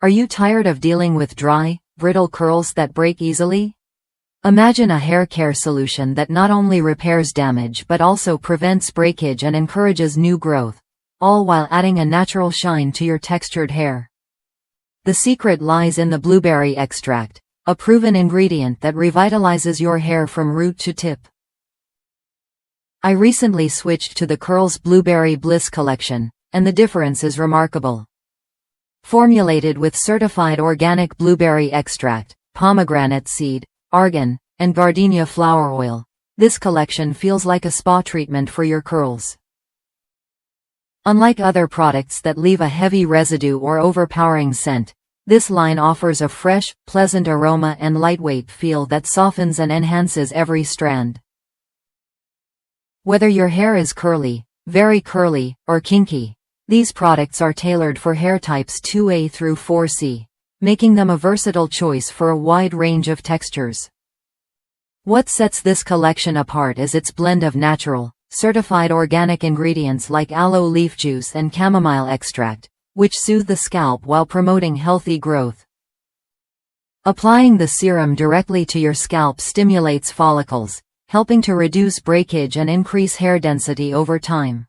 Are you tired of dealing with dry, brittle curls that break easily? Imagine a hair care solution that not only repairs damage but also prevents breakage and encourages new growth, all while adding a natural shine to your textured hair. The secret lies in the blueberry extract, a proven ingredient that revitalizes your hair from root to tip. I recently switched to the Curls Blueberry Bliss Collection, and the difference is remarkable. Formulated with certified organic blueberry extract, pomegranate seed, argan, and Gardenia Flower Oil, this collection feels like a spa treatment for your curls. Unlike other products that leave a heavy residue or overpowering scent, this line offers a fresh, pleasant aroma and lightweight feel that softens and enhances every strand. Whether your hair is curly, very curly, or kinky, these products are tailored for hair types 2A through 4C, making them a versatile choice for a wide range of textures. What sets this collection apart is its blend of natural, certified organic ingredients like aloe leaf juice and chamomile extract, which soothe the scalp while promoting healthy growth. Applying the serum directly to your scalp stimulates follicles, helping to reduce breakage and increase hair density over time.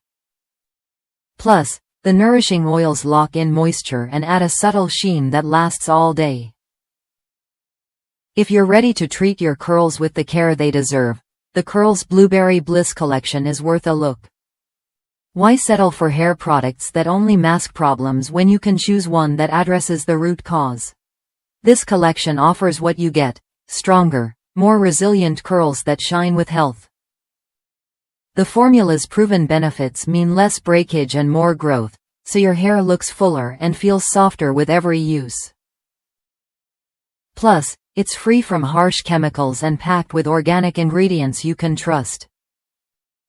Plus, the nourishing oils lock in moisture and add a subtle sheen that lasts all day. If you're ready to treat your curls with the care they deserve, the Curls Blueberry Bliss Collection is worth a look. Why settle for hair products that only mask problems when you can choose one that addresses the root cause? This collection offers what you get: stronger, more resilient curls that shine with health. The formula's proven benefits mean less breakage and more growth, so your hair looks fuller and feels softer with every use. Plus, it's free from harsh chemicals and packed with organic ingredients you can trust.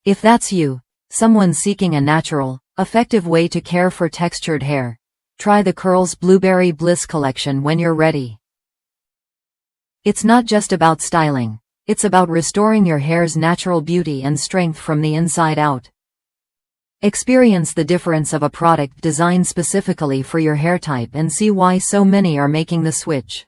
If that's you, someone seeking a natural, effective way to care for textured hair, try the Curls Blueberry Bliss Collection when you're ready. It's not just about styling, it's about restoring your hair's natural beauty and strength from the inside out. Experience the difference of a product designed specifically for your hair type and see why so many are making the switch.